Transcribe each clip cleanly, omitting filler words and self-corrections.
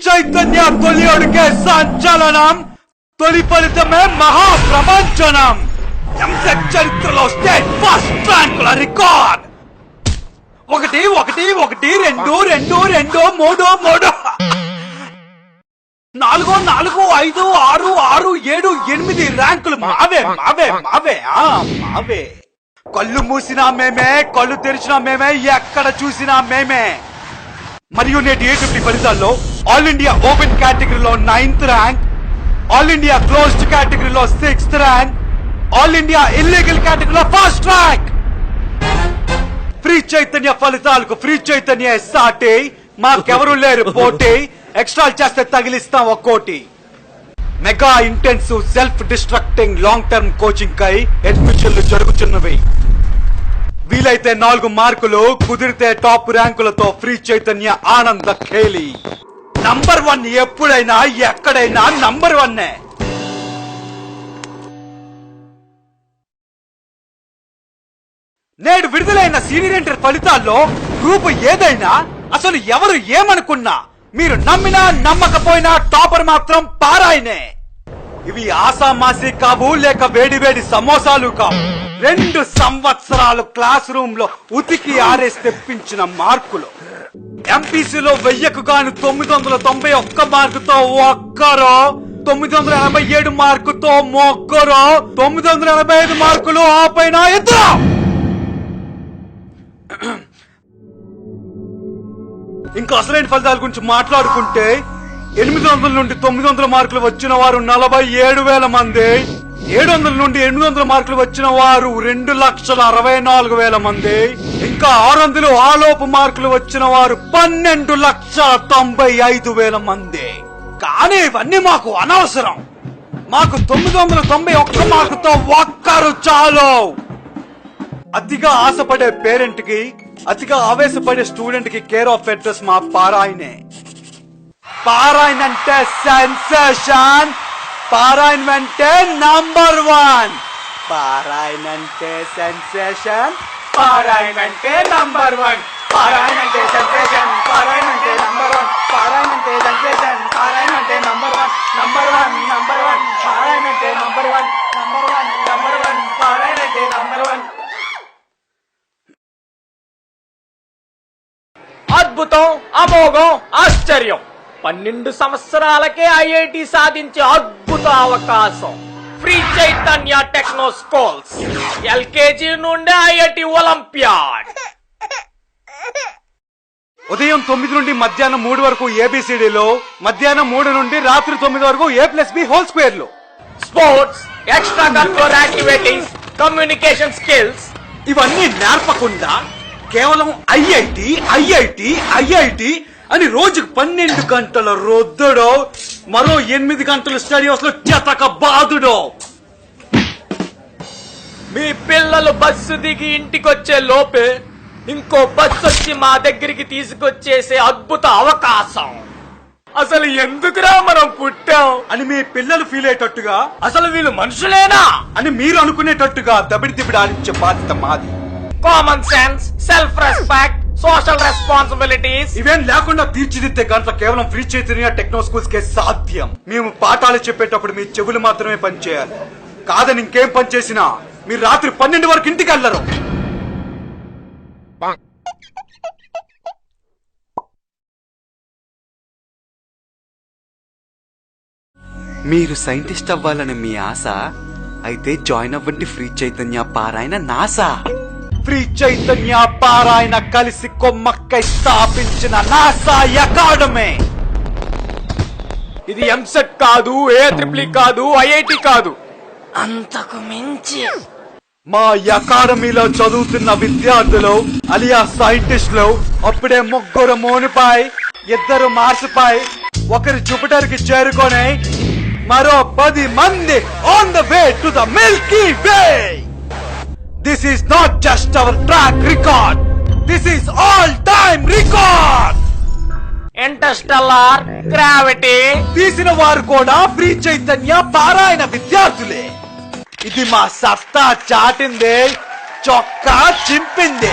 చైతన్య తొలి అడుగే సంచలనం, తొలి ఫలితమే మహాప్రపంచనం. ఎంసెట్ చరిత్రలో స్టేట్ ఫస్ట్ ర్యాంకుల రికార్డ్. 1 1 1 2 2 2 3 3 4 4 5 6 6 7 8 ర్యాంకులు మావే మావే మావే మావే. కళ్ళు మూసినా మేమే, కళ్ళు తెరిచినా మేమే, ఎక్కడ చూసినా మేమే. మరియు నేటి A50 ఫలితాల్లో ఆల్ ఇండియా ఓపెన్ కేటగిరీలో 9th rank, all India closed కేటగిరీలో 6th rank, all India illegal కేటగిరీలో 1st ర్యాంక్. ఫ్రీ చైతన్య ఫలితాలకు ఫ్రీ చైతన్య సాటి, మాకెవరూ లేరు పోటీ. ఎక్స్ట్రా చేస్తే తగిలిస్తాం ఒక్కోటి. Mega intensive self destructing long term coaching కై అడ్మిషన్లు జరుగుతున్నవి. వీలైతే 4 మార్కులు, కుదిరితే టాప్ ర్యాంకులతో ఫ్రీ చైతన్య ఆనంద ఖేలి. నంబర్ 1 ఎప్పుడైనా ఎక్కడైనా నంబర్ 1. నేడు విడుదలైన సీనియర్ ఇంటర్ ఫలితాల్లో గ్రూప్ ఏదైనా, అసలు ఎవరు ఏమనుకున్నా, మీరు నమ్మినా నమ్మకపోయినా టాపర్ మాత్రం పారాయనే. ఇవి ఆసామాసి కావు, లేక వేడివేడి సమోసాలు కావు. 2 సంవత్సరాలు క్లాస్ రూమ్ లో ఉతికి ఆరేసి తెప్పించిన మార్కులు. ఎంపీసీలో 1000కు గాను 991 మార్కుతో ఒక్కరో, 987 మార్కుతో మొక్కరో, 985 మార్కులు ఆ పైన ఇద్దరు. ఇంకా అసలైన ఫలితాల గురించి మాట్లాడుకుంటే 800 నుండి 900 మార్కులు వచ్చిన వారు 47,000 మంది, 700 నుండి 800 మార్కులు వచ్చిన వారు 2,64,000 మంది, ఇంకా 600 ఆలోపు మార్కులు వచ్చిన వారు 12,95,000 మంది. కానీ ఇవన్నీ మాకు అనవసరం. మాకు 991 మార్కుతో ఒక్కరు చాలు. అతిగా ఆశపడే పేరెంట్ కి, అతిగా ఆవేశపడే స్టూడెంట్ కి కేర్ ఆఫ్ అడ్రస్ మా పారాయణే. పారాయణ అంటే సెన్సేషన్, పారాయణ అంటే నంబర్ 1. పారాయణ అంటే సెన్సేషన్, పారాయణ అంటే నంబర్ 1. పారాయణ అంటే సెన్సేషన్, పారాయణ అంటే నంబర్ 1. పారాయణ అంటే సెన్సేషన్, పారాయణ అంటే నంబర్ 1. నంబర్ 1 నంబర్ 1, పారాయణ అంటే నంబర్ 1. నంబర్ 1 నంబర్ 1, పారాయణ అంటే నంబర్ 1. అద్భుతం, అమోఘం, ఆశ్చర్యం. 12 సంవత్సరాలకే ఐఐటి సాధించే అద్భుత అవకాశం. Free Chaitanya techno schools. LKG నుండి ఐఐటి ఒలింపియాడ్. ఉదయం 9 నుండి మధ్యాహ్నం 3 వరకు ఏబిసిడిలో, మధ్యాహ్నం 3 నుండి రాత్రి 9 వరకు A+B హోల్ స్క్వేర్ లో. Sports, extra curricular activities, communication skills ఇవన్నీ నేర్పకుండా కేవలం ఐఐటి ఐఐటి ఐఐటి అని రోజుకు 12 గంటల రొద్దుడో, మరో 8 గంటల స్టడీస్ లో చెతక బాదుడో. మీ పిల్లలు బస్సు దిగి ఇంటికొచ్చే లోపే ఇంకో బస్సు వచ్చి మా దగ్గరికి తీసుకొచ్చేసే అద్భుత అవకాశం. అసలు ఎందుకురా మనం పుట్టాం అని మీ పిల్లలు ఫీల్ అయ్యేటట్టుగా, అసలు వీళ్ళు మనుషులేనా అని మీరు అనుకునేటట్టుగా దబిడి దిబిడి ఆడించే బాధ్యత మాది. Common sense, self respect, social responsibilities ఇవేం లేకుండా తీర్చిదిద్దే గంటల కేవలం ఫ్రీ చైతన్య టెక్నో స్కూల్స్ కే సాధ్యం. మేము పాఠాలు చెప్పేటప్పుడు మీ చెవులు మాత్రమే పనిచేయాలి. కాదని ఇంకేం పని చేసినా మీరు రాత్రి 12 వరకు ఇంటికి వెళ్ళరు. మీరు సైంటిస్ట్ అవ్వాలని మీ ఆశ అయితే జాయిన్ అవ్వండి ఫ్రీ చైతన్య పారాయణ నాసా. ఫ్రీ చైతన్య పారాయణ కలిసి కొమ్మక్కై స్థాపించిన నాసా అకాడమీ. ఇది ఎంసెట్ కాదు, AEEE కాదు, ఐఐటి కాదు, అంతకు మించి. మా అకాడమీలో చదువుతున్న విద్యార్థులు అలియా సైంటిస్టులు అప్పుడే 3 మూన్పై, 2 మార్స్పై, 1 జూపిటర్ కి చేరుకొని మరో 10 మంది on the way to the Milky way. This is not just our track record. This is all-time record. Interstellar, gravity. తీసిన వారు కూడా శ్రీ చైతన్య పారాయణ విద్యార్థులే. ఇది మా సత్తా చాటిందే, చొక్కా చింపింది.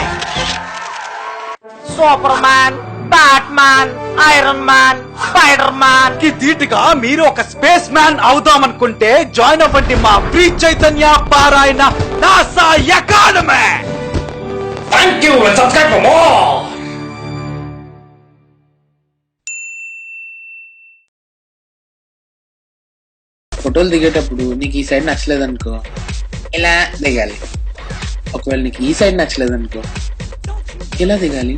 Superman, Batman, Iron Man, Spiderman. కి ధీటుగా మీరు ఒక స్పేస్ మ్యాన్ అవుదామనుకుంటే జాయిన్ అవ్వండి మా శ్రీ చైతన్య పారాయణ NASA academy. Thank you. Subscribe for more. ఫోటోలు దిగేటప్పుడు నీకు ఈ సైడ్ నచ్చలేదు అనుకో, ఇలా దిగాలి. ఒకవేళ నీకు ఈ సైడ్ నచ్చలేదు అనుకో, ఇలా దిగాలి.